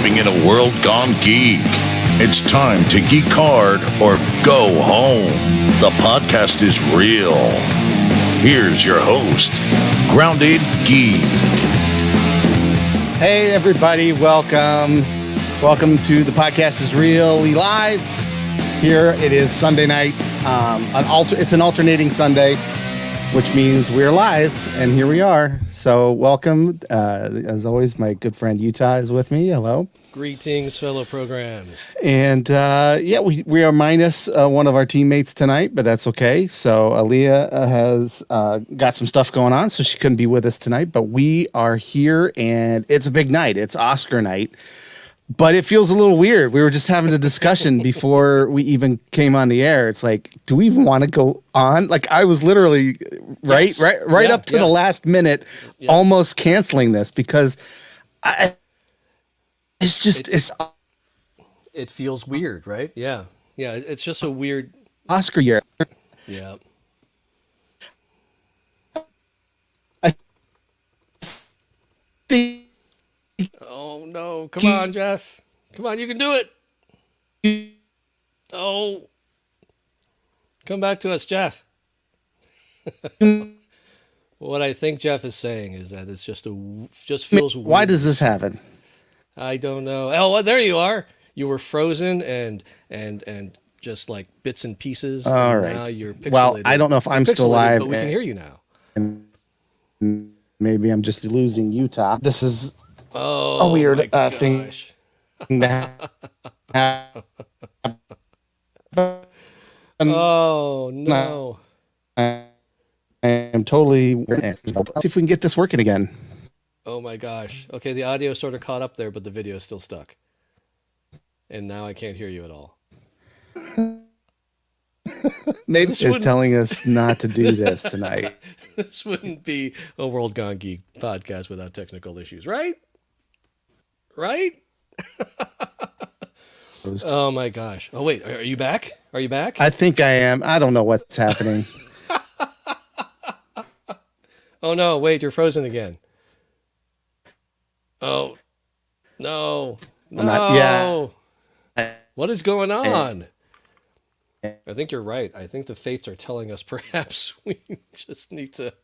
living in a world gone geek. It's time to geek hard or go home. The podcast is real. Here's your host, Grounded Geek. Hey everybody, welcome. Welcome to the podcast is RealLY Live. Here it is Sunday night. It's an alternating Sunday, which means we're live, and here we are. So welcome. As always, my good friend Utah is with me. Hello. Greetings, fellow programs. And we are minus one of our teammates tonight, but that's okay. So Aaliyah has got some stuff going on, so she couldn't be with us tonight. But we are here, and it's a big night. It's Oscar night. But it feels a little weird. We were just having a discussion before we even came on the air. It's like, do we even want to go on? Like, I was literally right up to the last minute, almost canceling this because it feels weird, right? Yeah. It's just a weird Oscar year. Yeah. I think. Oh no! Come on, Jeff. Come on, you can do it. Oh, come back to us, Jeff. What I think Jeff is saying is that it's just feels weird. Why does this happen? I don't know. Oh, well, there you are. You were frozen and just like bits and pieces. All and right. Now you're pixelated. Well, I don't know if I'm still live, but we can hear you now. And maybe I'm just losing Utah. This is a weird thing. Oh no! I am totally. Let's see if we can get this working again. Oh my gosh! Okay, the audio sort of caught up there, but the video is still stuck, and now I can't hear you at all. Maybe it's telling us not to do this tonight. This wouldn't be a World Gone Geek podcast without technical issues, right? Right? Oh my gosh. Oh wait, are you back? Are you back? I think I am. I don't know what's happening. Oh no, wait, you're frozen again. Oh. No. What is going on? I think you're right. I think the fates are telling us perhaps we just need to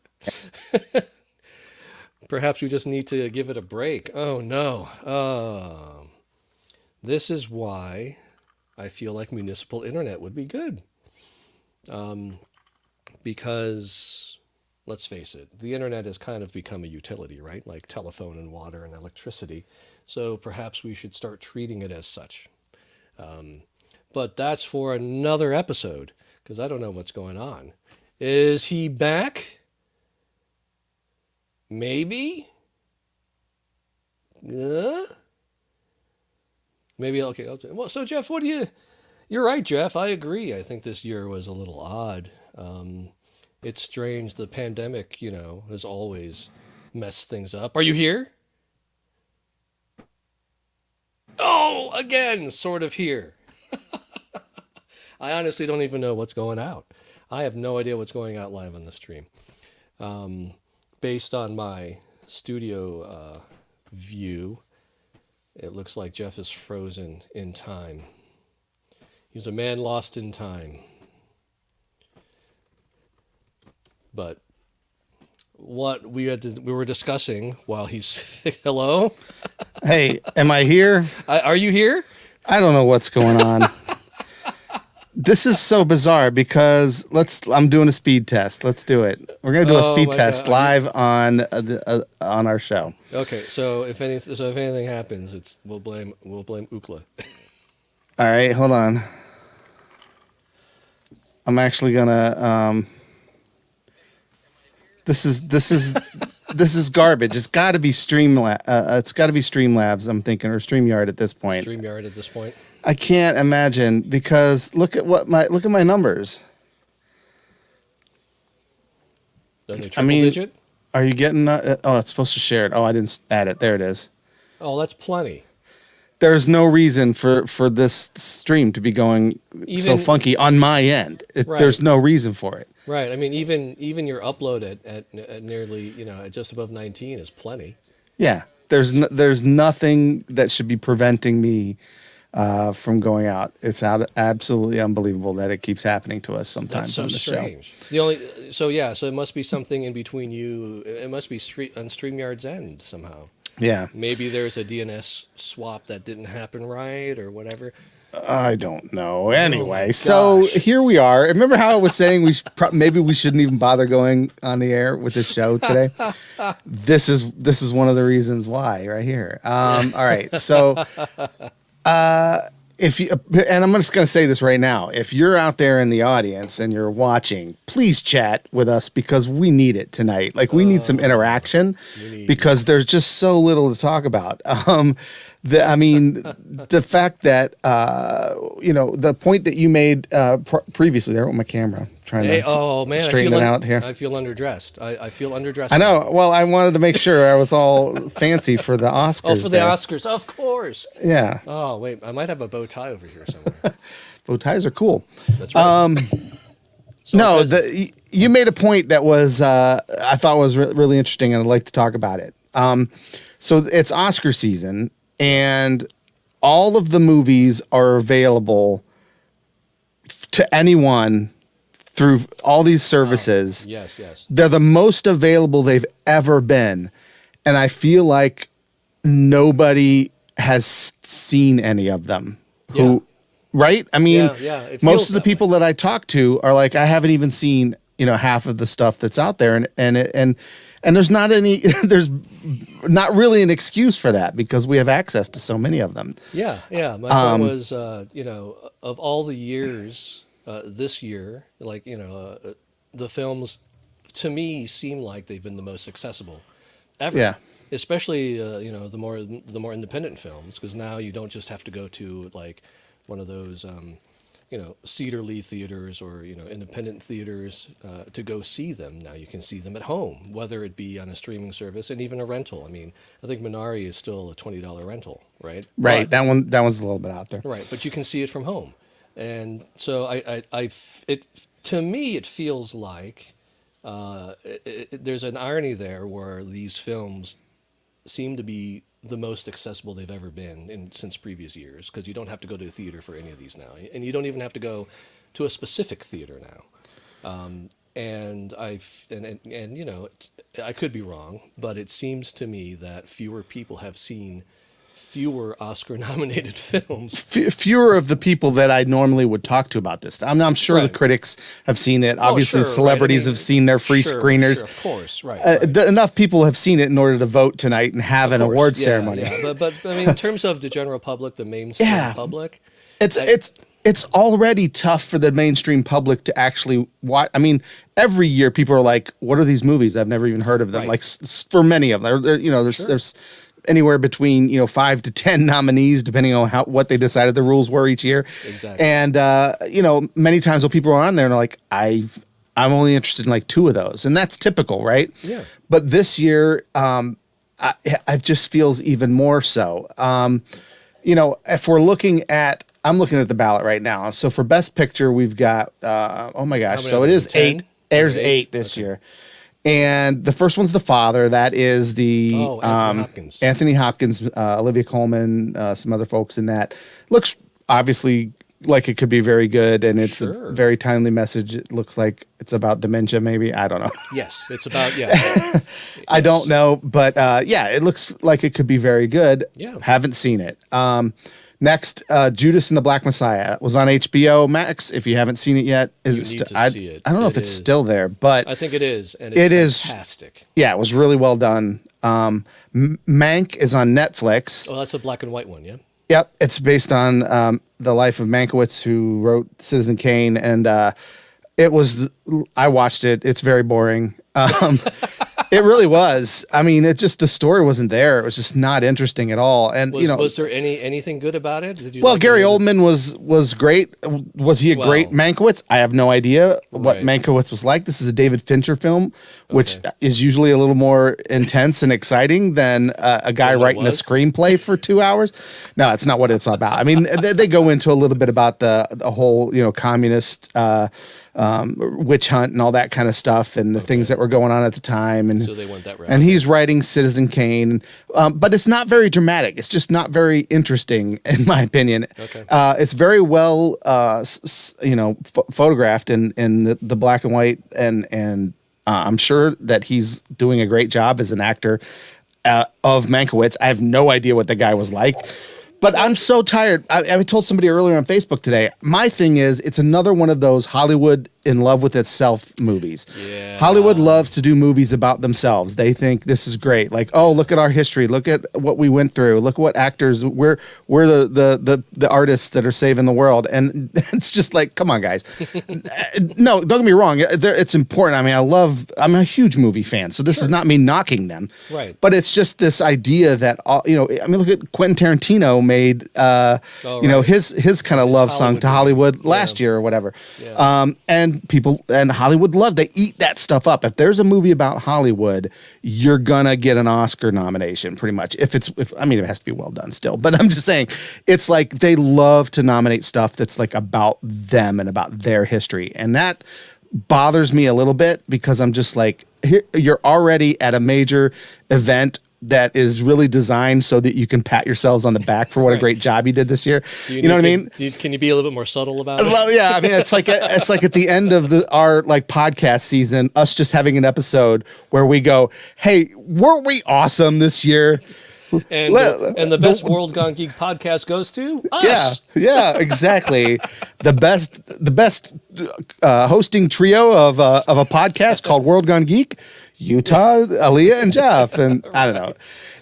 give it a break. Oh no. This is why I feel like municipal internet would be good. Because let's face it, the internet has kind of become a utility, right? Like telephone and water and electricity. So perhaps we should start treating it as such. But that's for another episode, because I don't know what's going on. Is he back? Maybe? Maybe, okay. Well, so Jeff, you're right, Jeff. I agree. I think this year was a little odd. It's strange. The pandemic, has always messed things up. Are you here? Oh, again, sort of here. I honestly don't even know what's going out. I have no idea what's going out live on the stream. Based on my studio view, it looks like Jeff is frozen in time. He's a man lost in time. But what we were discussing while he's hello? Hey, am I here? Are you here? I don't know what's going on. This is so bizarre because I'm doing a speed test. Let's do it. We're going to do a speed test live on our show. Okay, so if anything happens, we'll blame Ookla. All right, hold on. I'm actually going to This is garbage. It's got to be it's got to be Streamlabs, I'm thinking, or StreamYard at this point. StreamYard at this point. I can't imagine because look at my numbers. Are they triple digit? Are you getting that? Oh, it's supposed to share it. Oh, I didn't add it. There it is. Oh, that's plenty. There's no reason for this stream to be going so funky on my end. Right. There's no reason for it. Right. I mean, even your upload at nearly, at just above 19 is plenty. Yeah. there's nothing that should be preventing me from going out. It's absolutely unbelievable that it keeps happening to us sometimes on the strange. show. So it must be something in between you. It must be on StreamYard's end somehow. Yeah. Maybe there's a DNS swap that didn't happen right or whatever. I don't know. Anyway, so here we are. Remember how I was saying maybe we shouldn't even bother going on the air with this show today? This is one of the reasons why right here. All right. So if you, and I'm just going to say this right now, if you're out there in the audience and you're watching, please chat with us because we need it tonight. Like we need some interaction because there's just so little to talk about. The fact that, the point that you made previously there with my camera, trying to straighten it out here. I feel underdressed. I feel underdressed. I know. Well, I wanted to make sure I was all fancy for the Oscars. Oh, for the Oscars, of course. Yeah. Oh, wait, I might have a bow tie over here somewhere. Bow ties are cool. That's right. You made a point that was I thought was really interesting, and I'd like to talk about it. So it's Oscar season. And all of the movies are available to anyone through all these services. Yes. They're the most available they've ever been. And I feel like nobody has seen any of them. Right? I mean, most of the people that I talk to are like, I haven't even seen, half of the stuff that's out there. And there's not not really an excuse for that because we have access to so many of them. Yeah. My point was, of all the years, this year, the films to me seem like they've been the most accessible ever. Yeah. Especially, the more independent films, because now you don't just have to go to like one of those, Cedar Lee theaters or, independent theaters to go see them. Now you can see them at home, whether it be on a streaming service and even a rental. I mean, I think Minari is still a $20 rental, right? Right. That one's a little bit out there. Right. But you can see it from home. And so to me, it feels like there's an irony there where these films seem to be the most accessible they've ever been since previous years, because you don't have to go to a theater for any of these now, and you don't even have to go to a specific theater now. And I could be wrong, but it seems to me that fewer people have seen fewer Oscar-nominated films. Fewer of the people that I normally would talk to about this. I'm sure the critics have seen it. Obviously, celebrities have seen their free screeners. Of course, right. Enough people have seen it in order to vote tonight and have an award ceremony. Yeah. But I mean, in terms of the general public, the mainstream public, it's already tough for the mainstream public to actually watch. I mean, every year people are like, "What are these movies? I've never even heard of them." Like for many of them, there's anywhere between 5 to 10 nominees, depending on what they decided the rules were each year. Exactly. And many times when people are on there and they're like, I'm only interested in like 2 of those, and that's typical, right? Yeah. But this year, it just feels even more so. If we're looking at, I'm looking at the ballot right now. So for Best Picture, we've got so it is 8. There's 8 this year. And the first one's The Father. That is the Anthony Hopkins, Olivia Colman, some other folks in that. Looks obviously like it could be very good, and it's a very timely message. It looks like it's about dementia, maybe. I don't know. Yes, it's about, yes. I don't know, but it looks like it could be very good. Yeah. Haven't seen it. Next, Judas and the Black Messiah. It was on HBO Max. If you haven't seen it yet, see it. I don't know if it's still there, but I think it is, and it's fantastic. Yeah, it was really well done. Mank is on Netflix. Oh, that's a black and white one, yeah? Yep, it's based on the life of Mankiewicz, who wrote Citizen Kane, and I watched it. It's very boring. It really was. I mean, the story wasn't there. It was just not interesting at all. And was there anything good about it? Gary Oldman was great. Was he a great Mankiewicz? I have no idea what Mankiewicz was like. This is a David Fincher film, which is usually a little more intense and exciting than a guy writing a screenplay for 2 hours. No, it's not what it's about. I mean, they go into a little bit about the whole communist witch hunt and all that kind of stuff, and the things that were going on at the time, and so they went that route. And he's writing Citizen Kane, but it's not very dramatic. It's just not very interesting, in my opinion. Okay. It's very well, photographed in the black and white, and I'm sure that he's doing a great job as an actor of Mankiewicz. I have no idea what the guy was like. But I'm so tired. I told somebody earlier on Facebook today, my thing is it's another one of those Hollywood in love with itself movies. Yeah. Hollywood loves to do movies about themselves. They think this is great. Like, oh, look at our history. Look at what we went through. Look what actors, we're the artists that are saving the world. And it's just like, come on, guys. No, don't get me wrong. It's important. I mean, I'm a huge movie fan. So this is not me knocking them. Right. But it's just this idea that, look at Quentin Tarantino made, his kind of love song to Hollywood last year or whatever. Yeah. And people and Hollywood they eat that stuff up. If there's a movie about Hollywood, you're gonna get an Oscar nomination pretty much. It has to be well done still, but I'm just saying it's like they love to nominate stuff that's like about them and about their history. And that bothers me a little bit because I'm just like, here, you're already at a major event that is really designed so that you can pat yourselves on the back for what a great job you did this year. You know what I mean? Can you be a little bit more subtle about it? Well, yeah. I mean, it's like at the end of our podcast season, us just having an episode where we go, "Hey, weren't we awesome this year?" And the best World Gone Geek podcast goes to us. Yeah, exactly. the best hosting trio of a podcast called World Gone Geek. Utah, Aaliyah, and Jeff, and I don't know.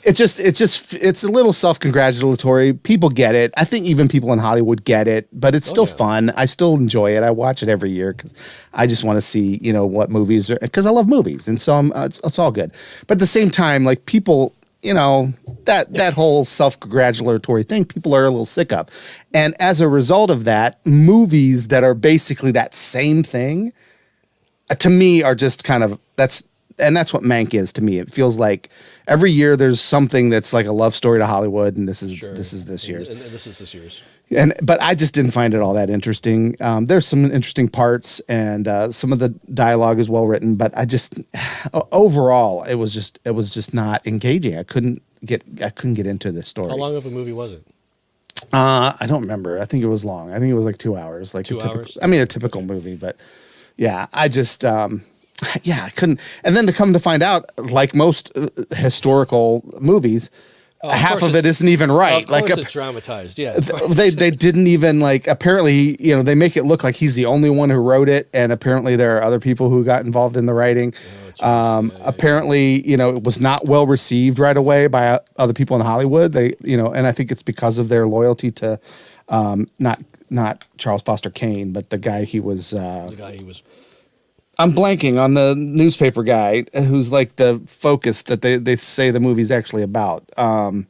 It's a little self-congratulatory. People get it. I think even people in Hollywood get it, but it's still fun. I still enjoy it. I watch it every year because I just want to see, what movies are, because I love movies, and so it's all good. But at the same time, like people, that whole self-congratulatory thing, people are a little sick of, and as a result of that, movies that are basically that same thing, to me, are just kind of And that's what Mank is to me. It feels like every year there's something that's like a love story to Hollywood, and this is this year's. And this is this year's. But I just didn't find it all that interesting. There's some interesting parts, and some of the dialogue is well written. But I just overall, it was just not engaging. I couldn't get into this story. How long of a movie was it? I don't remember. I think it was long. I think it was like 2 hours. Like 2 hours. I mean, a typical movie, but yeah, I just. I couldn't. And then to come to find out, like most historical movies, half of it isn't even right. Of course it's dramatized. Yeah. They didn't even apparently, they make it look like he's the only one who wrote it. And apparently there are other people who got involved in the writing. Apparently, it was not well received right away by other people in Hollywood. They, and I think it's because of their loyalty to, not Charles Foster Kane, but the guy he was, I'm blanking on the newspaper guy who's like the focus that they say the movie's actually about. And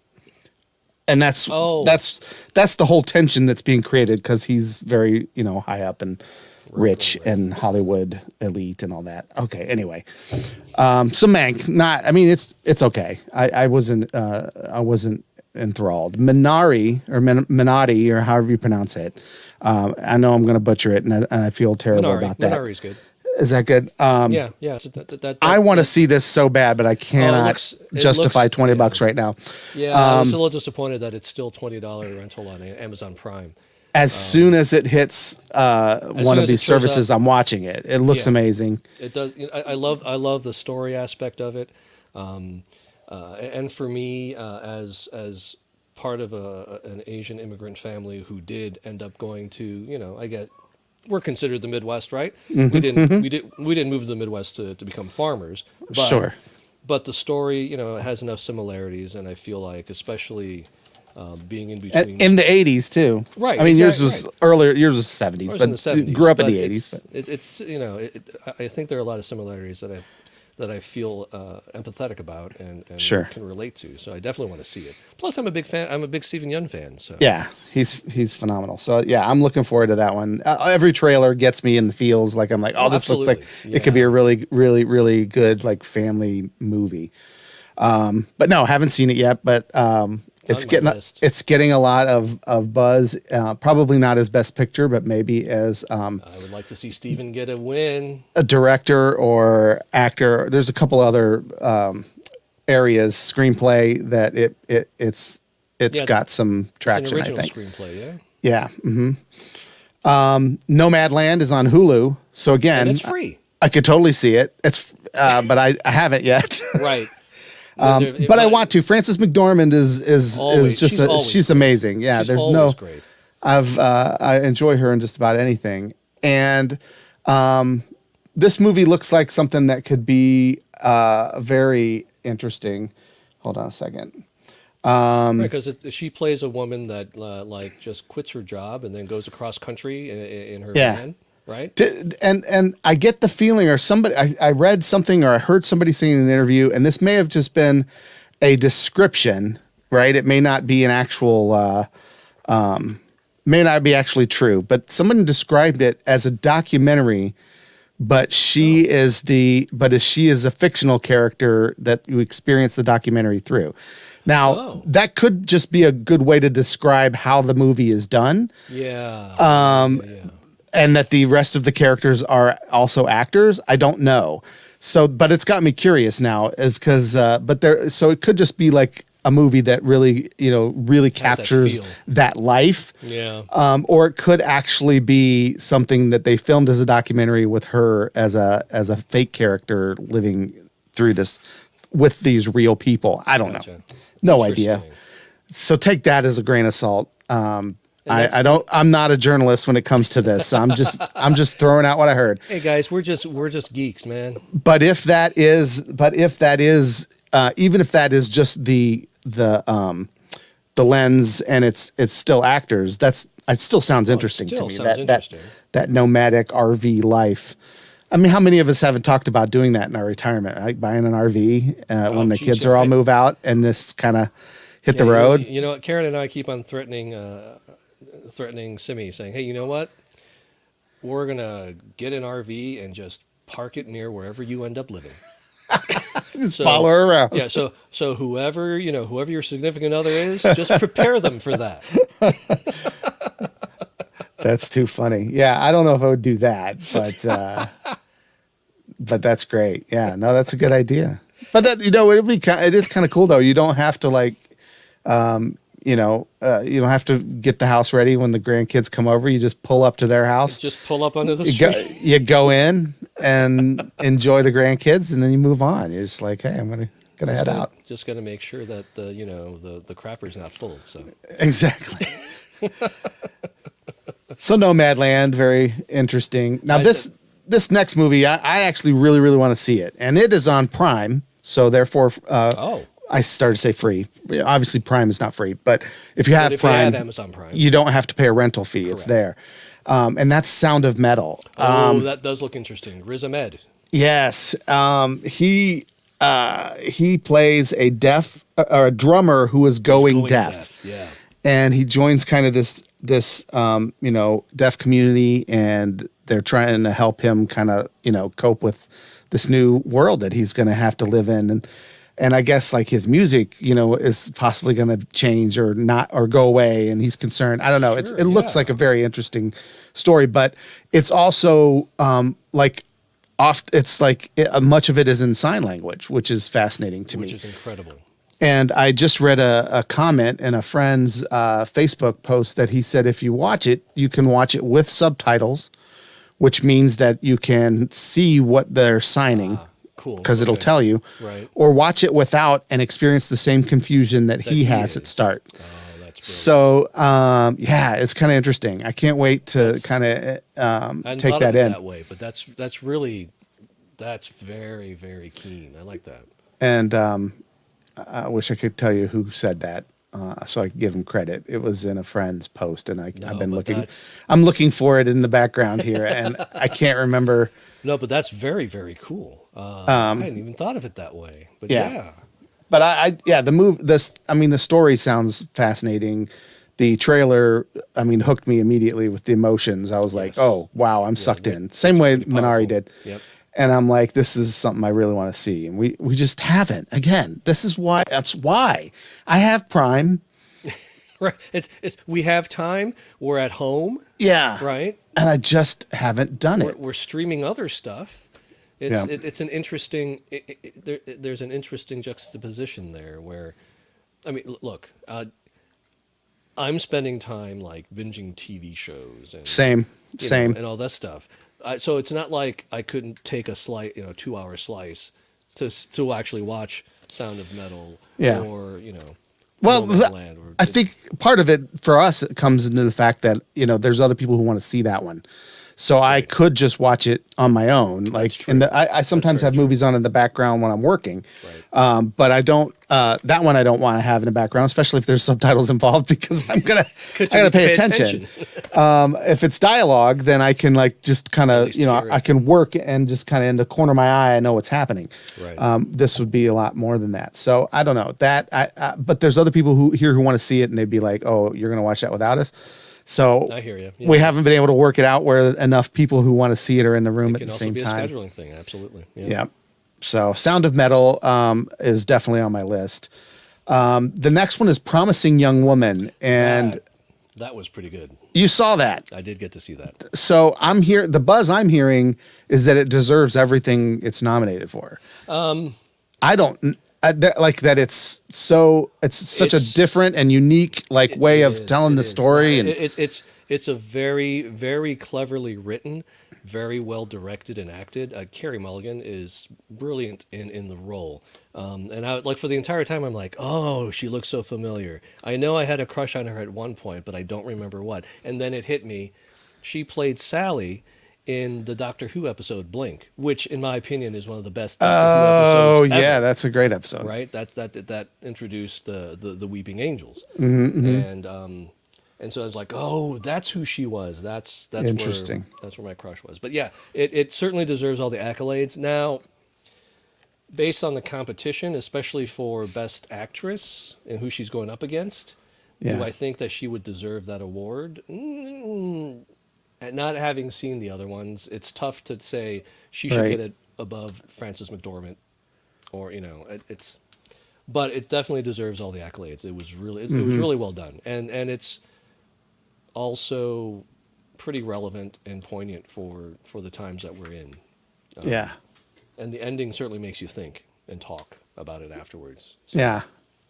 that's the whole tension that's being created because he's very, high up and rich and Hollywood elite and all that. Okay. Anyway. So Mank, it's okay. I wasn't enthralled. Minari or however you pronounce it. I know I'm going to butcher it and I feel terrible about that. Minari's good. Is that good? Yeah. I want to see this so bad, but I cannot justify $20 right now. Yeah, I was a little disappointed that it's still $20 rental on Amazon Prime. As soon as it hits one of these services, I'm watching it. It looks amazing. It does. I love the story aspect of it, and for me, as part of an Asian immigrant family who did end up going to, we're considered the Midwest, right? Mm-hmm. We didn't move to the Midwest to become farmers. But, sure. But the story, has enough similarities, and I feel like, especially being in between in the 80s too. Right. I mean, yours was earlier. Yours was 70s, but in the 70s, grew up in the 80s. I think there are a lot of similarities that I feel empathetic about and sure. can relate to. So I definitely want to see it. Plus, I'm a big fan. I'm a big Stephen Yeun fan. So yeah, he's phenomenal. So yeah, I'm looking forward to that one. Every trailer gets me in the feels. Like I'm like, this absolutely. looks like it could be a really, really, really good like family movie. But no, haven't seen it yet. But it's getting a lot of buzz. Probably not as Best Picture, but maybe as I would like to see Steven get a win. A director or actor. There's a couple other areas, screenplay, that it's got some traction. It's an original I think screenplay, yeah. Yeah. Mm-hmm. Nomadland is on Hulu, so again, and it's free. I could totally see it. It's but I haven't yet. Right. But I want to. Frances McDormand is just she's amazing. Yeah, she's there's no. Great. I enjoy her in just about anything, and this movie looks like something that could be very interesting. Hold on a second. Because she plays a woman that like just quits her job and then goes across country in her van. Right. And I get the feeling, or somebody, I read something or I heard somebody saying in an interview, and this may have just been a description, right? It may not be an actual, may not be actually true, but someone described it as a documentary, but she is a fictional character that you experience the documentary through. Now, that could just be a good way to describe how the movie is done. Yeah. And that the rest of the characters are also actors. I don't know. So, but it's got me curious now, is because, so it could just be like a movie that really, really captures that life. Yeah. Or it could actually be something that they filmed as a documentary with her as a fake character living through this with these real people. I don't know. No idea. So take that as a grain of salt. I'm not a journalist when it comes to this. I'm just throwing out what I heard. Hey guys, we're just geeks, man. But if that is, even if that is just the lens and it's still actors, it still sounds interesting to me. That nomadic RV life. I mean, how many of us haven't talked about doing that in our retirement, like buying an RV when the kids are all move out and just kind of hit the road? You know what? Karen and I keep on threatening Simi, saying, hey, you know what? We're going to get an RV and just park it near wherever you end up living. Just follow her around. Yeah, so whoever your significant other is, just prepare them for that. That's too funny. Yeah, I don't know if I would do that, but that's great. Yeah, no, that's a good idea. But that, it is kind of cool though. You don't have to you don't have to get the house ready when the grandkids come over. You just pull up to their house. Just pull up under the street. You go in and enjoy the grandkids, and then you move on. You're just like, hey, I'm gonna head out. Just gonna make sure that the crapper's not full. So exactly. So Nomadland, very interesting. Now this next movie, I actually really, really want to see it, and it is on Prime. So therefore, I started to say free. Obviously, Prime is not free, but if you have Prime, Amazon Prime, you don't have to pay a rental fee. Correct. It's there, and that's Sound of Metal. That does look interesting. Riz Ahmed. Yes, he plays a drummer who is going deaf. Yeah, and he joins kind of this deaf community, and they're trying to help him kind of cope with this new world that he's going to have to live in, and I guess like his music is possibly going to change or not or go away, and he's concerned. I don't know. Sure, it looks like a very interesting story, but it's also it's like much of it is in sign language, which is fascinating to me. Which is incredible. And I just read a comment in a friend's Facebook post that he said if you watch it, you can watch it with subtitles, which means that you can see what they're signing. Cool. Because it'll tell you. Right. Or watch it without and experience the same confusion that he has at start. Oh, that's brilliant. So, it's kind of interesting. I can't wait to kind of take that in. That way, but that's very, very keen. I like that. And I wish I could tell you who said that, so I could give him credit. It was in a friend's post, and I've been looking. I'm looking for it in the background here, and I can't remember. No, but that's very, very cool. I hadn't even thought of it that way. But yeah. But the story sounds fascinating. The trailer, hooked me immediately with the emotions. I was like, oh wow, I'm sucked in. Same way Minari did. Yep. And I'm like, this is something I really want to see. And we just haven't. Again, that's why I have Prime. Right. It's we have time. We're at home. Yeah. Right. And I just haven't done it. We're streaming other stuff. It's an interesting. There's an interesting juxtaposition there where, I mean, look, I'm spending time like binging TV shows and Same. and all that stuff. So it's not like I couldn't take a 2-hour slice to actually watch Sound of Metal or Well, No Man's Land or, I think part of it for us it comes into the fact that there's other people who want to see that one, so I could just watch it on my own. Like, and I sometimes have movies on in the background when I'm working, but I don't. That one I don't want to have in the background, especially if there's subtitles involved, because I gotta pay attention. If it's dialogue, then I can like just kind of I can work and just kind of in the corner of my eye I know what's happening. Right. This would be a lot more than that. So I don't know that. But there's other people who want to see it and they'd be like, oh, you're gonna watch that without us. So I hear you. Yeah. We haven't been able to work it out where enough people who want to see it are in the room at the same time. It can also be a scheduling thing. Absolutely. Yeah. So Sound of Metal is definitely on my list. The next one is Promising Young Woman. And that was pretty good. You saw that. I did get to see that. So the buzz I'm hearing is that it deserves everything it's nominated for. I don't like that. It's such a different and unique way of telling the story. And it's a very, very cleverly written, very well directed and acted. Carrie Mulligan is brilliant in the role. And I for the entire time I'm like, oh, she looks so familiar. I know I had a crush on her at one point, but I don't remember what. And then it hit me. She played Sally in the Doctor Who episode Blink, which in my opinion is one of the best Doctor Who episodes ever. That's a great episode. Right? That introduced the Weeping Angels. And so I was like, oh, that's who she was. That's interesting. That's where my crush was. But yeah, it certainly deserves all the accolades. Now, based on the competition, especially for Best Actress and who she's going up against, do I think that she would deserve that award? Not having seen the other ones, it's tough to say she should get it above Frances McDormand, or but it definitely deserves all the accolades. It was really well done, and it's also pretty relevant and poignant for the times that we're in. And the ending certainly makes you think and talk about it afterwards. So. Yeah,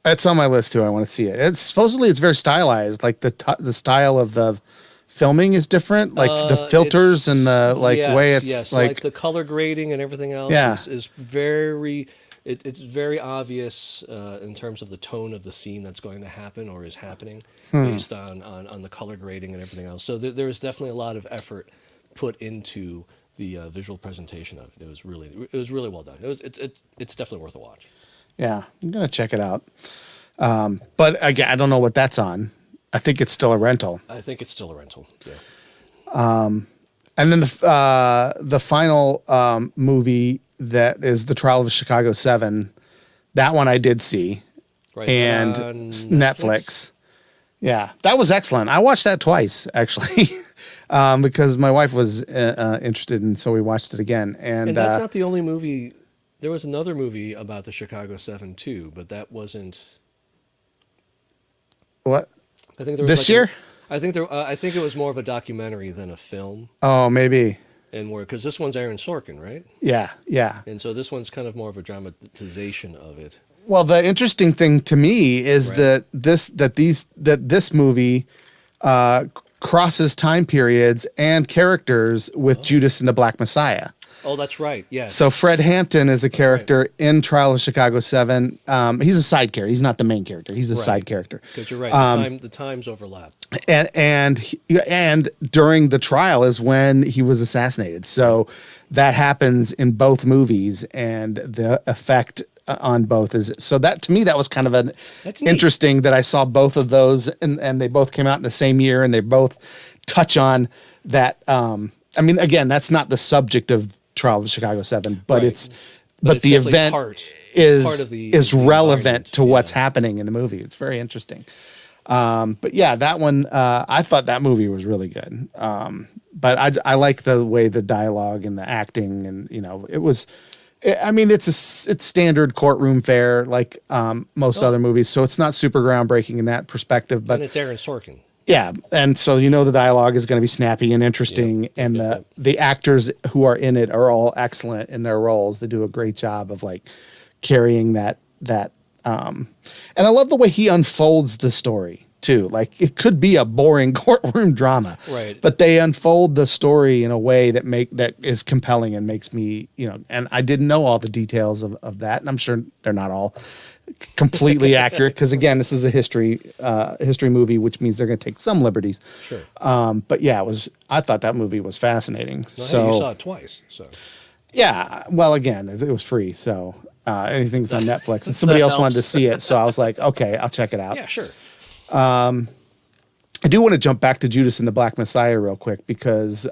it's on my list too. I want to see it. It's supposedly it's very stylized. Like the style of the filming is different, like the filters and the way it's like the color grading and everything else is very. It's very obvious in terms of the tone of the scene that's going to happen or is happening based on the color grading and everything else. So there's definitely a lot of effort put into the visual presentation of it. It was really well done. It's definitely worth a watch. Yeah, I'm gonna check it out. But again, I don't know what that's on. I think it's still a rental. I think it's still a rental. Yeah. And then the final movie that is The Trial of the Chicago 7. That one I did see. Right. And Netflix. Yeah, that was excellent. I watched that twice actually. Because my wife was interested, and so we watched it again. And that's not the only movie. There was another movie about the Chicago 7 too, but that wasn't. What? I think there was this year. I think it was more of a documentary than a film. Oh, maybe. And because this one's Aaron Sorkin, right? Yeah, yeah. And so this one's kind of more of a dramatization of it. Well, the interesting thing to me is that this movie crosses time periods and characters with Judas and the Black Messiah. Oh, that's right. Yes. So Fred Hampton is a character in Trial of Chicago 7. He's a side character. He's not the main character. He's a side character. Because you're right. The times overlap. And during the trial is when he was assassinated. So that happens in both movies, and the effect on both is so that to me that was kind of interesting that I saw both of those and they both came out in the same year, and they both touch on that. I mean, again, that's not the subject of Trial of the Chicago 7, but but the event is relevant to what's happening in the movie. It's very interesting. But yeah, that one, I thought that movie was really good. But I like the way the dialogue and the acting, and it was I mean, it's standard courtroom fare like most other movies, so it's not super groundbreaking in that perspective. But And it's Aaron Sorkin. yeah, and so the dialogue is going to be snappy and interesting, and the actors who are in it are all excellent in their roles. They do a great job of like carrying that. And I love the way he unfolds the story too. Like it could be a boring courtroom drama, right? But they unfold the story in a way that is compelling and makes me, and I didn't know all the details of that, and I'm sure they're not all completely accurate because again, this is a history movie, which means they're going to take some liberties. Sure. But yeah, I thought that movie was fascinating. Well, so hey, you saw it twice, so. Yeah, well, again, it was free, so anything's on Netflix, and somebody else wanted to see it, so I was like, okay, I'll check it out. Yeah, sure. I do want to jump back to Judas and the Black Messiah real quick because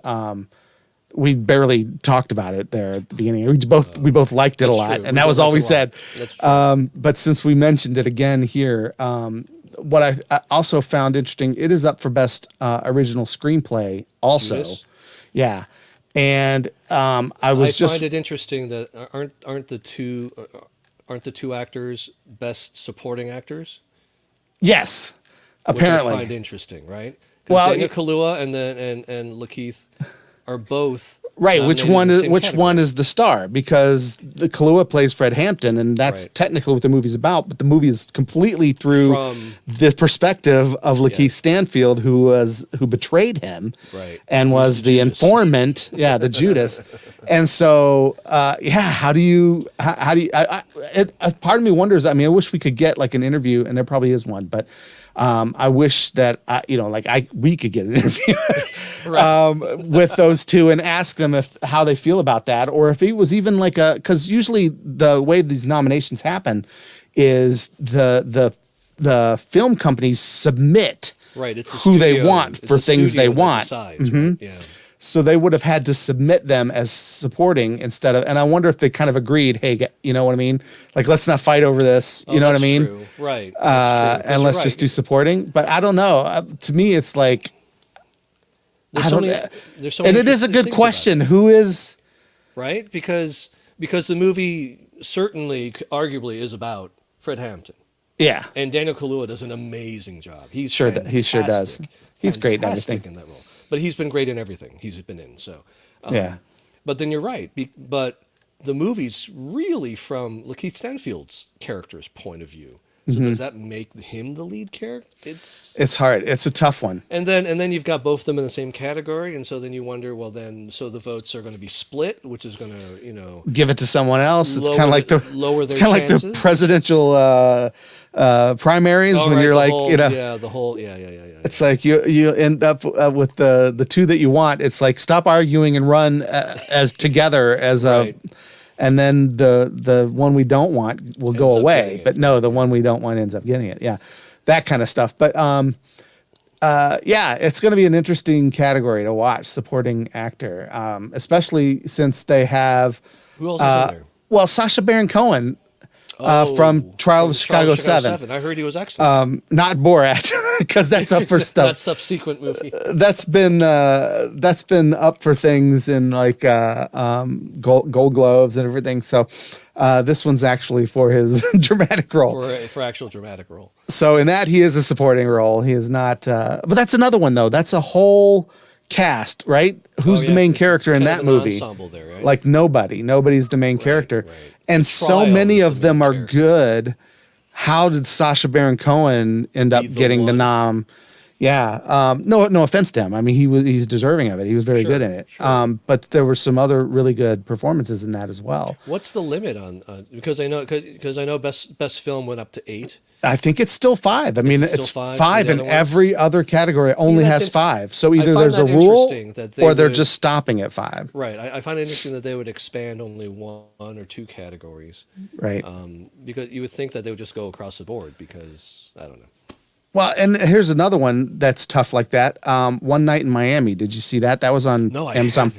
we barely talked about it there at the beginning. We both liked it a lot, and that was all we said. But since we mentioned it again here, what I also found interesting, it is up for best original screenplay also. Judas? Yeah. And I find it interesting that aren't the two actors best supporting actors? Yes, apparently. Which I find interesting, right? Well, Daniel Kaluuya and Lakeith are both right. Which one is the star? Because the Kaluuya plays Fred Hampton, and that's technically what the movie's about. But the movie is completely through the perspective of Lakeith Stanfield, who betrayed him, and was the informant. Yeah, the Judas. And so, how do you? Part of me wonders. I mean, I wish we could get like an interview, and there probably is one, but. I wish that we could get an interview with those two and ask them how they feel about that, or if it was even like because usually the way these nominations happen is the film companies submit who they want for things they want. Decides, right? Yeah. So they would have had to submit them as supporting instead of, and I wonder if they kind of agreed, hey, you know what I mean? Like, let's not fight over this. You know what I mean? True. Right. And let's just do supporting. But I don't know. To me, it's like, there's so many and it is a good question. Who is? Right? Because the movie certainly, arguably, is about Fred Hampton. Yeah. And Daniel Kaluuya does an amazing job. He sure does. He's great in everything. In that role. But he's been great in everything he's been in. So, yeah. But then you're right. But the movie's really from Lakeith Stanfield's character's point of view. So does that make him the lead character? It's hard. It's a tough one. And then you've got both of them in the same category, and so then you wonder, well, then so the votes are going to be split, which is going to give it to someone else. It's kind of like it's kind of like the presidential primaries when you're like the whole. It's like you end up with the two that you want. It's like stop arguing and run as together as a. And then the one we don't want will go away. But no, the one we don't want ends up getting it. Yeah, that kind of stuff. But it's going to be an interesting category to watch, supporting actor, especially since they have. Who else is in there? Well, Sacha Baron Cohen. From Trial of Chicago 7. I heard he was excellent. Not Borat, because that's up for stuff. That subsequent movie. That's been up for things in like Gold Globes and everything. So this one's actually for his dramatic role. For actual dramatic role. So in that he is a supporting role. He is not. But that's another one though. That's a whole cast, right? Who's the main character in that movie? Ensemble there, right? Like nobody's the main character. Right. And so many of them are good. How did Sacha Baron Cohen end up getting the nom? Yeah. No offense to him. I mean, he's deserving of it. He was very good in it. Sure. But there were some other really good performances in that as well. What's the limit on? Because I know best film went up to 8. I think it's still 5. I mean, it's 5 in every other category only has 5. So either there's a rule or they're just stopping at 5. Right. I find it interesting that they would expand only 1 or 2 categories. Right. Because you would think that they would just go across the board because, I don't know. Well, and here's another one that's tough like that. One Night in Miami. Did you see that? That was on Amazon.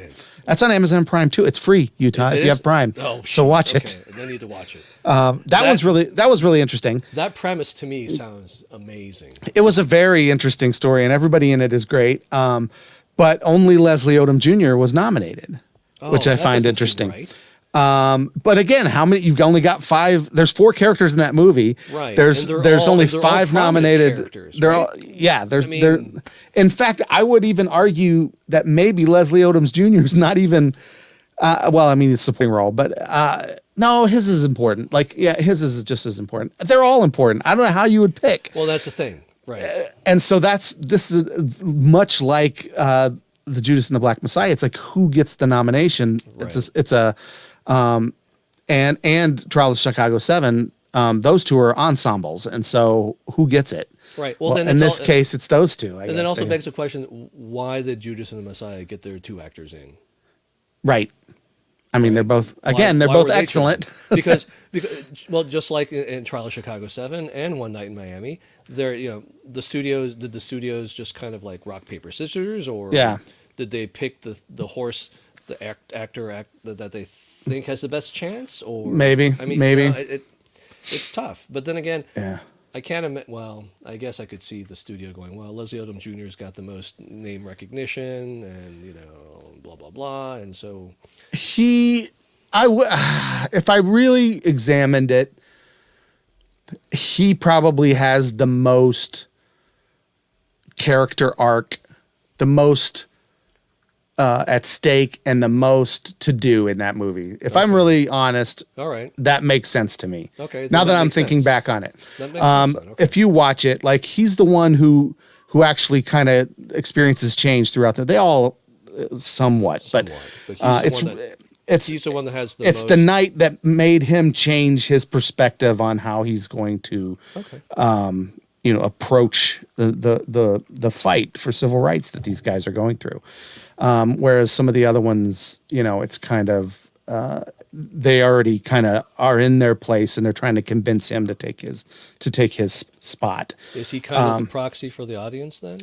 That's on Amazon Prime too. It's free, Utah, if you have Prime. Oh, so watch it. I need to watch it. That was really interesting. That premise to me sounds amazing. It was a very interesting story, and everybody in it is great. But only Leslie Odom Jr. was nominated, which I find interesting. Right. But again, how many? You've only got 5. There's 4 characters in that movie. Right. There's only 5 nominated. They're right? all they're. In fact, I would even argue that maybe Leslie Odom Jr. is not even. Well, I mean, it's a supporting role, but no, his is important. His is just as important. They're all important. I don't know how you would pick. Well, that's the thing, right? And so this is much like the Judas and the Black Messiah. It's like who gets the nomination. Right. It's a and Trial of Chicago 7. Those two are ensembles, and so who gets it? Right. Well, then in this case, it's those two. And then also begs the question: why did Judas and the Messiah get their 2 actors in? Right. I mean, they're both they're both excellent. because well, just like in Trial of Chicago 7 and One Night in Miami, the studios just kind of like rock paper scissors, or did they pick the horse, the actor that they think has the best chance, or maybe it's tough. But then again, I can't admit. Well, I guess I could see the studio going, well, Leslie Odom Jr.'s got the most name recognition, and blah blah blah, and so if I really examined it, he probably has the most character arc, the most at stake, and the most to do in that movie. If I'm really honest, all right, that makes sense to me. Okay, now that I'm thinking back on it, that makes sense then. Okay. If you watch it, like he's the one who actually kind of experiences change throughout they all somewhat, but he's the one that has the most... the night that made him change his perspective on how he's going to approach the fight for civil rights that these guys are going through. Whereas some of the other ones, it's kind of they already kind of are in their place, and they're trying to convince him to take his spot. Is he kind of a proxy for the audience then?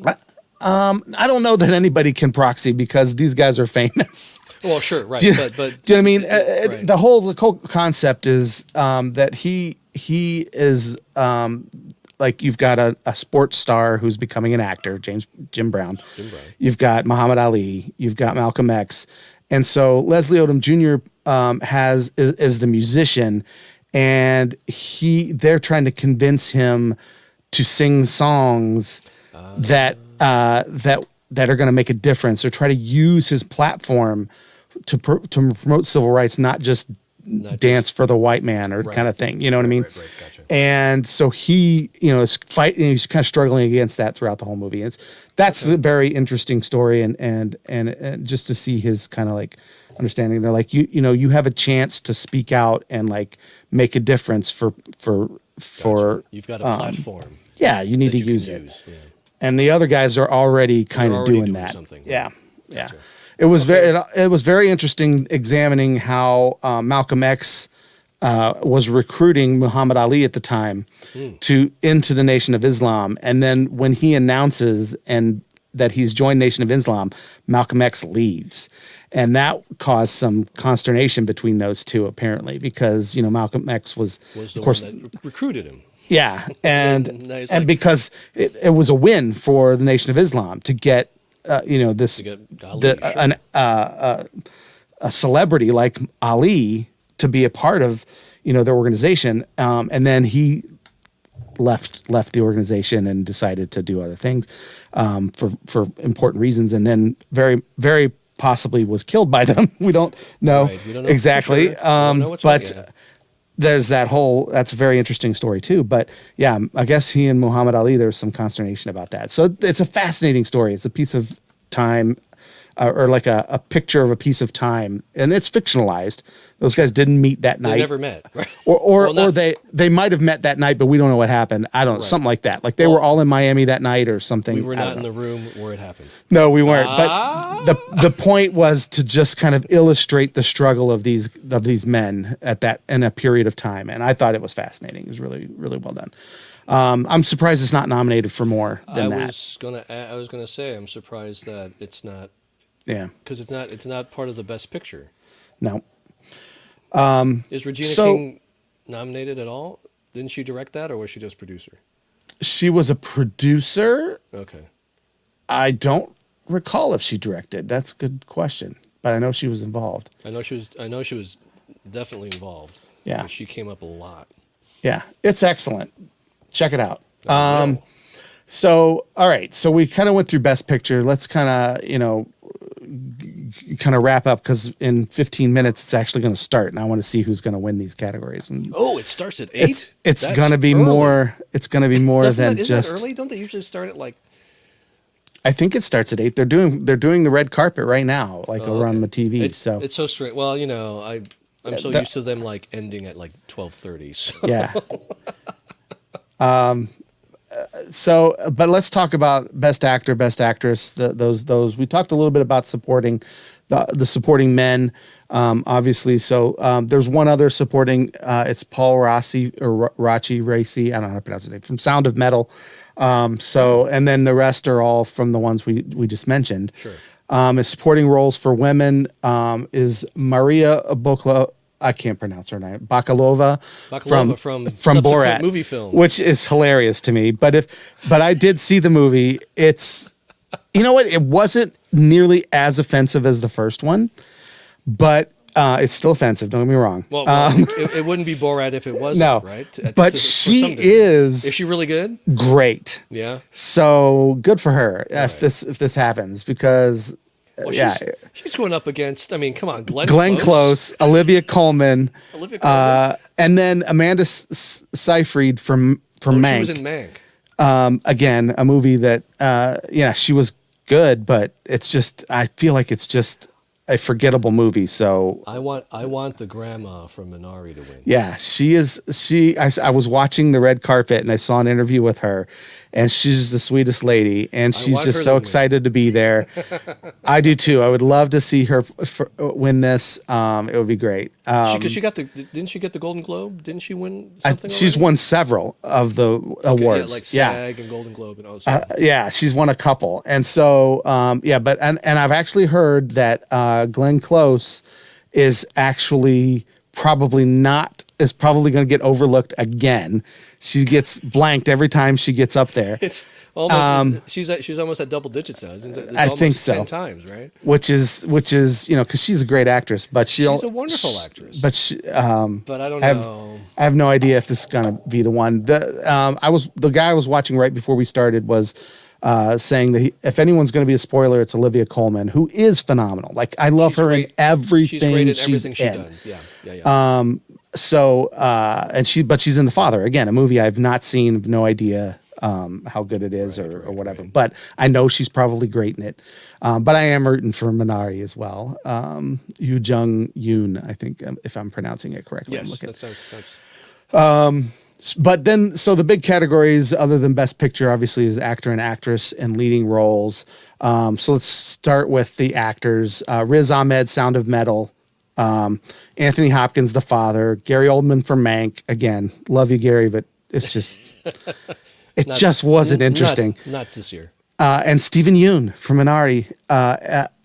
I don't know that anybody can proxy because these guys are famous. Well, sure, right. Do you know what I mean? Right. The whole concept is that he is like you've got a sports star who's becoming an actor, Jim Brown. You've got Muhammad Ali. You've got Malcolm X, and so Leslie Odom Jr. is the musician, and they're trying to convince him to sing songs that are going to make a difference, or try to use his platform to promote civil rights, not just dance for the white man or kind of thing. You know what I mean? Right, gotcha. And so he, is fighting. He's kind of struggling against that throughout the whole movie. That's a very interesting story, and just to see his kind of like understanding. They're like, you have a chance to speak out and like make a difference for. Gotcha. You've got a platform. Yeah, you need to use it. Yeah. And the other guys are already kind of doing that. Something. Yeah, Gotcha. yeah. It was very interesting examining how Malcolm X was recruiting Muhammad Ali at the time into the Nation of Islam, and then when he announces that he's joined Nation of Islam, Malcolm X leaves, and that caused some consternation between those two apparently, because Malcolm X was the of course one that recruited him. Yeah, and because it was a win for the Nation of Islam to get a celebrity like Ali to be a part of their organization, and then he left the organization and decided to do other things for important reasons, and then very very possibly was killed by them. We don't know, right. We don't know exactly, sure. Don't know but. There's that's a very interesting story too. But yeah, I guess he and Muhammad Ali, there's some consternation about that. So it's a fascinating story. It's a piece of time, or like a picture of a piece of time, and it's fictionalized. Those guys didn't meet that night. They never met. Right? Or they might have met that night, but we don't know what happened. I don't know, something like that. Like they were all in Miami that night or something. We were not in the room where it happened. No, we weren't. But the point was to just kind of illustrate the struggle of these men in a period of time, and I thought it was fascinating. It was really really well done. I'm surprised it's not nominated for more than that. I was gonna say I'm surprised that it's not. Yeah, because it's not part of the Best Picture. No. Is Regina King nominated at all? Didn't she direct that, or was she just producer? She was a producer. Okay. I don't recall if she directed. That's a good question, but I know she was involved. I know she was definitely involved. Yeah. She came up a lot. Yeah, it's excellent. Check it out. I will. So, all right. So we kind of went through Best Picture. Let's kind of, kind of wrap up because in 15 minutes it's actually going to start, and I want to see who's going to win these categories. And Oh, it starts at 8? it's That's going to be early. more. It's going to be more than Isn't just. that early? Don't they usually start at like? I think it starts at 8. They're doing the red carpet right now, like over on the TV. It's so strange. Well, I'm so used to them like ending at like 12:30. So. Yeah. So, but let's talk about Best Actor, Best Actress. Those we talked a little bit about supporting the supporting men, obviously. So there's one other supporting. It's Paul Raci or Raci. I don't know how to pronounce his name, from Sound of Metal. So, and then the rest are all from the ones we just mentioned. Sure. His supporting roles for women is Maria Bokla. I can't pronounce her name. Bakalova from subsequent Borat movie film, which is hilarious to me. But I did see the movie. It's, you know what? It wasn't nearly as offensive as the first one, but it's still offensive. Don't get me wrong. Well, it wouldn't be Borat if it wasn't, no, right? But she is. Is she really good? Great. Yeah. So good for her Right. if this happens, because Well, yeah, she's going up against. I mean, come on, Glenn Close, Olivia Colman, Colman. and then Amanda Seyfried from Mank. She was in Mank. Again, a movie that she was good, but it's just, I feel like it's just a forgettable movie. So I want the grandma from Minari to win. yeah, I was watching the red carpet and I saw an interview with her, and she's the sweetest lady, and she's just so excited to be there. I do too. I would love to see her win this. It would be great. Because didn't she get the Golden Globe? Didn't she win something? She's won several of the awards. Yeah, like SAG and Golden Globe and all. Yeah, she's won a couple, and so but I've actually heard that Glenn Close is actually probably going to get overlooked again. She gets blanked every time she gets up there. It's almost she's almost at double digits now. I think so. 10 times, right? Which is because she's a great actress, but she's a wonderful actress. But but I don't know. I have no idea if this is gonna be the one. The guy I was watching right before we started was saying that if anyone's going to be a spoiler, it's Olivia Colman, who is phenomenal. Like, I love her in everything. She's great in everything she's done. Yeah. So but she's in The Father, again, a movie I've not seen, no idea how good it is or whatever. Right. But I know she's probably great in it. But I am rooting for Minari as well. Yoo Jung-yoon, I think, if I'm pronouncing it correctly. Yes, that sounds. But then, so the big categories other than Best Picture, obviously, is actor and actress and leading roles. So let's start with the actors. Riz Ahmed, Sound of Metal. Anthony Hopkins, The Father. Gary Oldman from Mank. Again, love you, Gary, but it's just, just wasn't interesting. Not this year. And Stephen Yeun from Minari.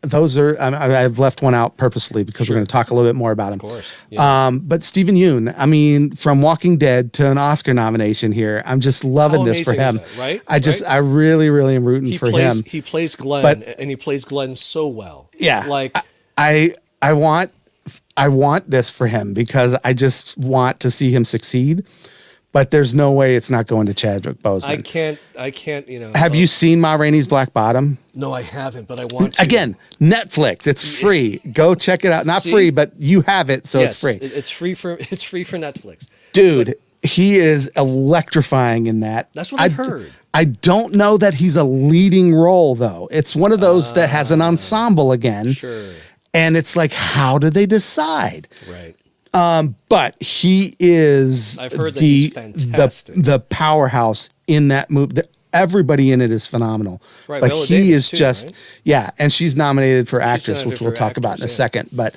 Those are, I've left one out purposely because we're going to talk a little bit more about him. Of course. Yeah. But Stephen Yeun, I mean, from Walking Dead to an Oscar nomination here, I'm just loving this for him. That, right? I really, really am rooting for him. He plays Glenn, and he plays Glenn so well. Yeah. Like, I want this for him because I just want to see him succeed. But there's no way it's not going to Chadwick Boseman. I can't. Have you seen Ma Rainey's Black Bottom? No, I haven't, but I want to. Again, Netflix. It's free. Go check it out. Not free, but you have it, so it's free. It's free for Netflix. Dude, he is electrifying in that. That's what I've heard. I don't know that he's a leading role, though. It's one of those that has an ensemble again. Sure. And it's like, how do they decide? Right. But he is I've heard that he's fantastic. the powerhouse in that movie. Everybody in it is phenomenal. Right, but Viola he Davis is too, just, right? yeah. And she's nominated for actress, which we'll talk about in a second. But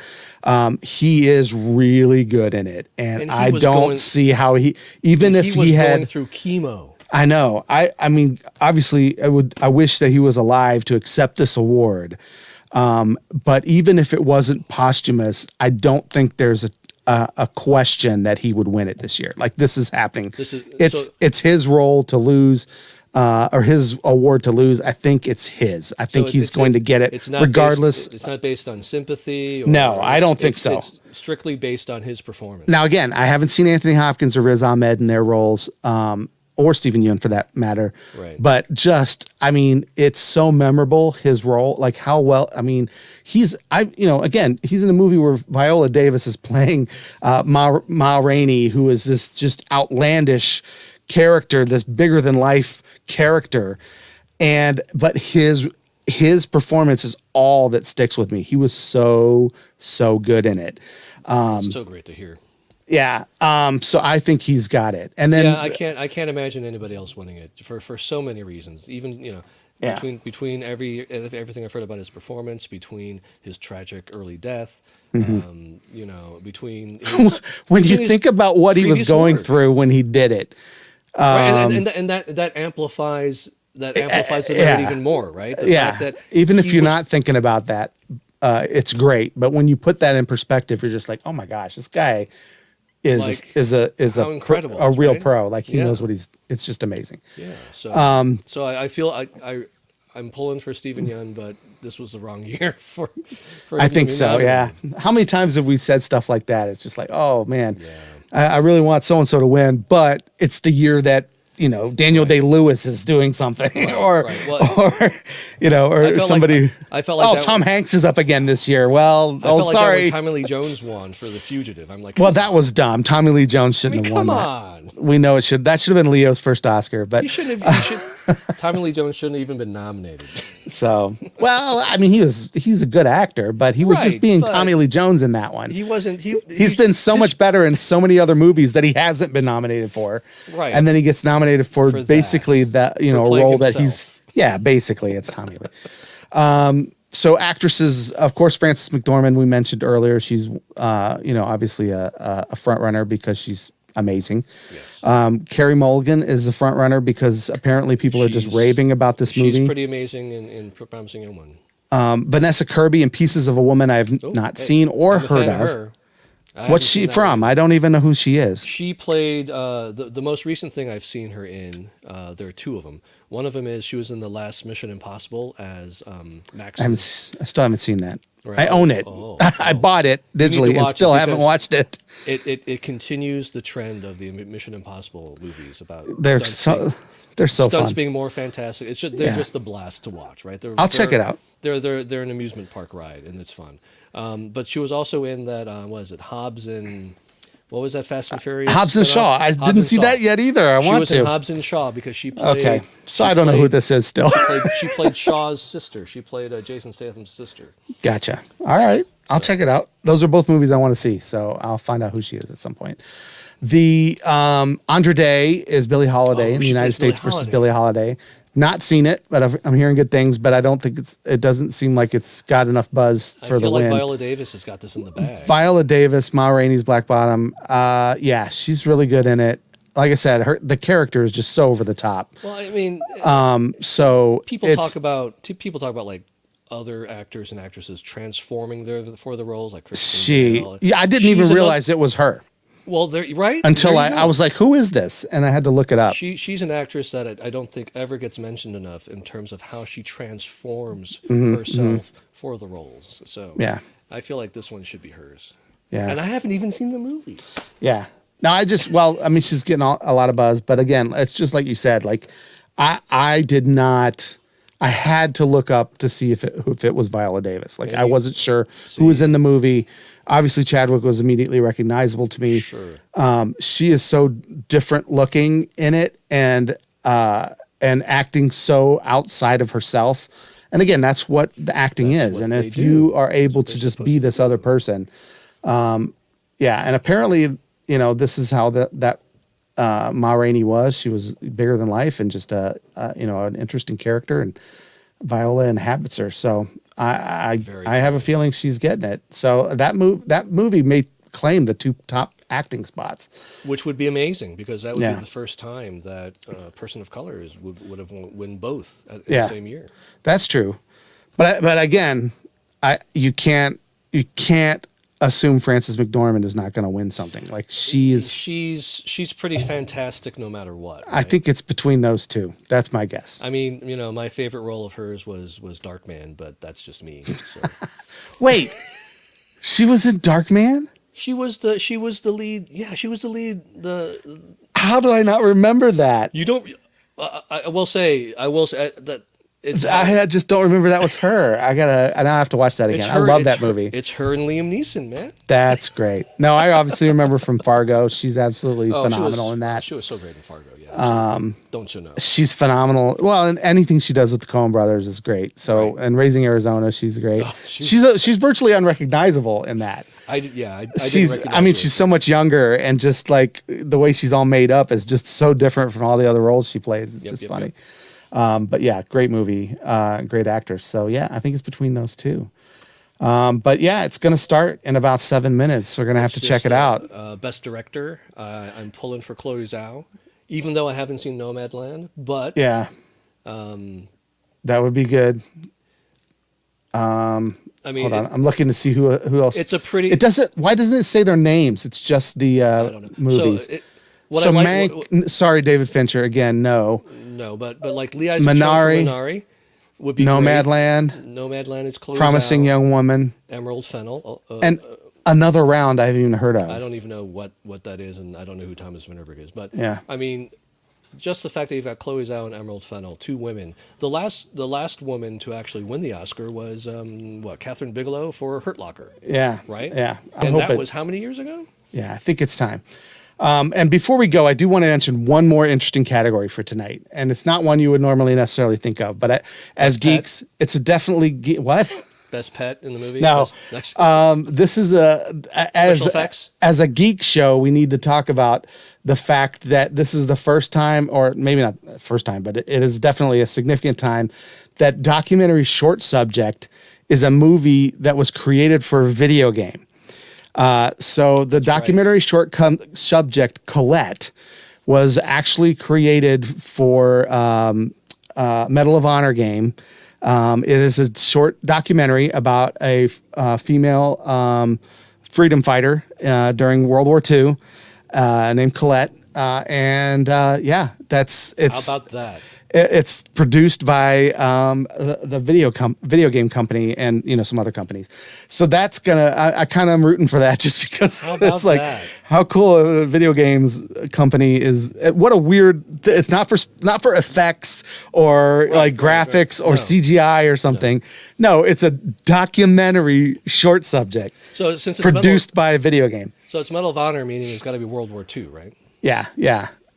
he is really good in it. And I don't see how even if he had going through chemo. I know. I mean, obviously I wish that he was alive to accept this award. But even if it wasn't posthumous, I don't think there's a question that he would win it this year. Like, this is happening. It's his role to lose. or his award to lose, I think it's his. I think he's going to get it regardless. It's not based on sympathy. No, I don't think so. It's strictly based on his performance. Now, again, I haven't seen Anthony Hopkins or Riz Ahmed in their roles, or Stephen Yeun for that matter. Right. But just, I mean, it's so memorable, his role, like how well, I mean, again, he's in a movie where Viola Davis is playing Ma Rainey, who is this just outlandish character, this bigger than life character. But his performance is all that sticks with me. He was so good in it. It's so great to hear. Yeah. So I think he's got it. And then I can't imagine anybody else winning it for so many reasons. Even, between everything I've heard about his performance, between his tragic early death, between when you think about what he was going through when he did it. And that amplifies it even more, right? The fact that even if you're not thinking about that, it's great. But when you put that in perspective, you're just like, oh my gosh, this guy is incredible, a real pro. Like he knows what it's just amazing. Yeah. So I feel I'm pulling for Stephen Yeun, but this was the wrong year for I think so. Yeah. How many times have we said stuff like that? It's just like, oh man, I really want so and so to win, but it's the year that Daniel Day-Lewis is doing something, or somebody. I felt like Tom Hanks is up again this year. Well, sorry. That Tommy Lee Jones won for The Fugitive. I'm like, that was dumb. Tommy Lee Jones shouldn't have won. Come on. We know that should have been Leo's first Oscar, but Tommy Lee Jones shouldn't have even been nominated. So, I mean, he's a good actor, but he was just being Tommy Lee Jones in that one. He wasn't. He's been so much better in so many other movies that he hasn't been nominated for. Right. And then he gets nominated for basically that, a role himself. That he's, basically it's Tommy Lee. So actresses, of course, Frances McDormand, we mentioned earlier, she's, obviously a front runner because she's amazing. Yes. Carrie Mulligan is a front runner because apparently people are just raving about this movie. She's pretty amazing in Promising Young Woman. Vanessa Kirby in Pieces of a Woman I've not seen or heard of. What's she from? I don't even know who she is. She played the most recent thing I've seen her in. There are two of them. One of them is she was in the last Mission Impossible as Max. I still haven't seen that. Right. I own it. I bought it digitally and still haven't watched it. It continues the trend of the Mission Impossible movies about they're so stunts fun. being more fantastic. They're just the blast to watch, right? I'll check it out. They're an amusement park ride and it's fun. But she was also in that, Hobbs and... What was that Fast and Furious? Hobbs and Shaw. I didn't see that yet either. I want to. She was in Hobbs and Shaw because she played... Okay, so I don't know who this is still. She played Shaw's sister. She played Jason Statham's sister. Gotcha. All right. I'll check it out. Those are both movies I want to see, so I'll find out who she is at some point. The Andra Day is Billie Holiday in the United States versus Billie Holiday. Not seen it, but I'm hearing good things. But I don't think it doesn't seem like it's got enough buzz for the win. I feel like Viola Davis has got this in the bag. Viola Davis, Ma Rainey's Black Bottom. She's really good in it. Like I said, the character is just so over the top. Well, I mean, so people talk about like other actors and actresses transforming for the roles, like Kristen Bell. I didn't even realize it was her. Well, right? Until I was like, who is this? And I had to look it up. She's an actress that I don't think ever gets mentioned enough in terms of how she transforms herself for the roles. So I feel like this one should be hers. Yeah. And I haven't even seen the movie. Yeah. No, she's getting a lot of buzz. But again, it's just like you said, like I had to look up to see if it was Viola Davis. Like I wasn't sure who was in the movie. Obviously, Chadwick was immediately recognizable to me. Sure. She is so different looking in it and acting so outside of herself. And again, that's what the acting is. And if you are able to just be this other person, and apparently, this is how that Ma Rainey was. She was bigger than life and just an interesting character, and Viola inhabits her. So I have a feeling she's getting it. So that movie may claim the two top acting spots, which would be amazing because that would be the first time that a person of color would have won both in the same year. That's true, but again, you can't assume Frances McDormand is not going to win something. Like she is. She's pretty fantastic no matter what. I think it's between those two. That's my guess. I mean, my favorite role of hers was Darkman, but that's just me. So. Wait, she was in Darkman? She was the lead. Yeah, she was the lead. How do I not remember that? You don't. I will say that. I just don't remember that was her. I now have to watch that again. I love that movie. It's her and Liam Neeson, man. That's great. No, I obviously remember from Fargo. She's absolutely phenomenal in that. She was so great in Fargo. Yeah. Don't you know? She's phenomenal. Well, and anything she does with the Coen Brothers is great. So, and Raising Arizona, she's great. Oh, she's virtually unrecognizable in that. She's so much younger, and just like the way she's all made up is just so different from all the other roles she plays. It's just funny. But yeah, great movie, great actors. So yeah, I think it's between those two. But yeah, it's going to start in about 7 minutes. We're going to have to check it out. Best director, I'm pulling for Chloe Zhao, even though I haven't seen Nomadland. But yeah, that would be good. I mean, hold on, I'm looking to see who else. It's a pretty. Why doesn't it say their names? It's just the I don't know. movies. So Mank. Sorry, David Fincher again. No, but like Lee Isaac Minari would be Nomadland. Nomadland is Chloe Promising Zhao, Young Woman. Emerald Fennel, and Another Round. I haven't even heard of. I don't even know what that is, and I don't know who Thomas Vinterberg is. But yeah, I mean, just the fact that you've got Chloe Zhao and Emerald Fennel, two women. The last woman to actually win the Oscar was Catherine Bigelow for Hurt Locker. Yeah, right. Yeah, and that was how many years ago? Yeah, I think it's time. And before we go, I do want to mention one more interesting category for tonight, and it's not one you would normally necessarily think of, but as geeks, it's definitely what. Best pet in the movie? No. This is as a geek show, we need to talk about the fact that this is the first time, or maybe not first time, but it is definitely a significant time that documentary short subject is a movie that was created for a video game. So the documentary short subject Colette was actually created for Medal of Honor game. It is a short documentary about a female freedom fighter during World War II named Colette. How about that? It's produced by the video game company and some other companies. So that's I kind of am rooting for that just because it's like how cool a video games company is. What a weird. It's not for effects or graphics or CGI or something. No, it's a documentary short subject. So since it's produced by a video game. So it's Medal of Honor, meaning it's got to be World War II, right? Yeah.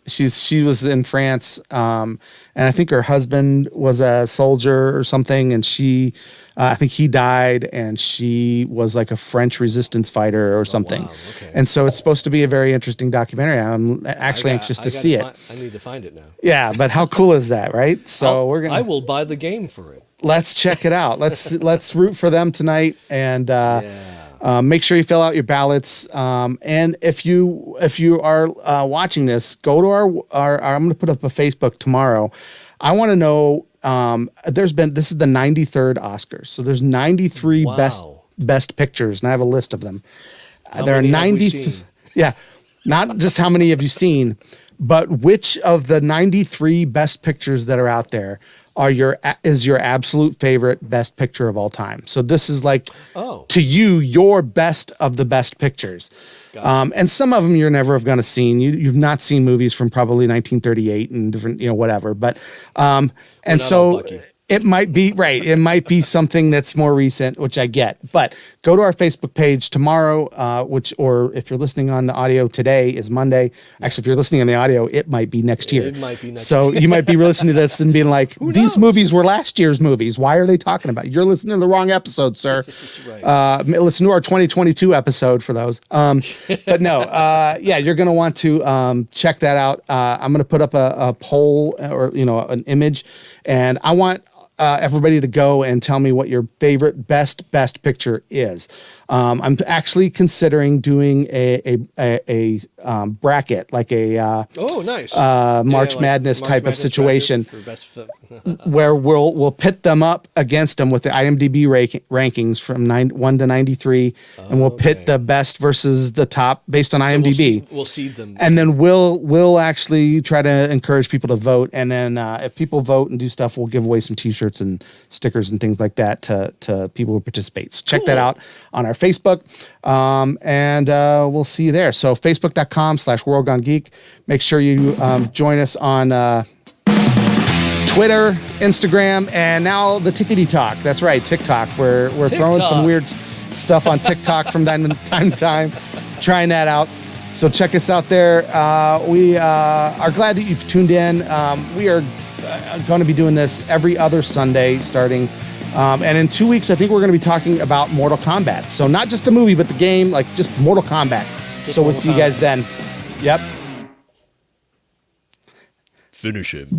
She was in France, and I think her husband was a soldier or something, and I think he died, and she was like a French resistance fighter or something. Wow. Okay. And so it's supposed to be a very interesting documentary. I'm actually anxious to see it. I need to find it now. Yeah, but how cool is that, right? So I will buy the game for it. Let's check it out. Let's root for them tonight, and make sure you fill out your ballots. And if you are watching this, go to our I'm going to put up a Facebook tomorrow. I want to know. This is the 93rd Oscars, so there's 93 best pictures, and I have a list of them. There are 90. Yeah, not just how many have you seen, but which of the 93 best pictures that are out there is your absolute favorite best picture of all time. So this is like to you your best of the best pictures. Gotcha. And some of them you're never going to seen. You've not seen movies from probably 1938 and different whatever. But and so it might be right. It might be something that's more recent, which I get. But go to our Facebook page tomorrow, or if you're listening on the audio, today is Monday. Actually, if you're listening on the audio, it might be next year. It might be next year. So you might be listening to this and being like, these movies were last year's movies. Why are they talking about it? You're listening to the wrong episode, sir. Right. Listen to our 2022 episode for those. But no, you're going to want to check that out. I'm going to put up a poll or an image, and I want everybody to go and tell me what your favorite best picture is. I'm actually considering doing a bracket, like a nice March like Madness March type Madness of situation, for best where we'll pit them up against them with the IMDb rankings from 1 to 93, and we'll pit the best versus the top based on IMDb. We'll seed them, and then we'll actually try to encourage people to vote, and then if people vote and do stuff, we'll give away some T-shirts and stickers and things like that to people who participate. So check that out on our Facebook, and we'll see you there. So facebook.com/WorldGoneGeek. Make sure you join us on Twitter, Instagram, and now the Tickety Talk. That's right, TikTok. We're throwing some weird stuff on TikTok from time to time, trying that out. So check us out there. We are glad that you've tuned in. We are going to be doing this every other Sunday starting. And in 2 weeks, I think we're going to be talking about Mortal Kombat. So not just the movie, but the game, like just Mortal Kombat. So we'll see you guys then. Yep. Finish him.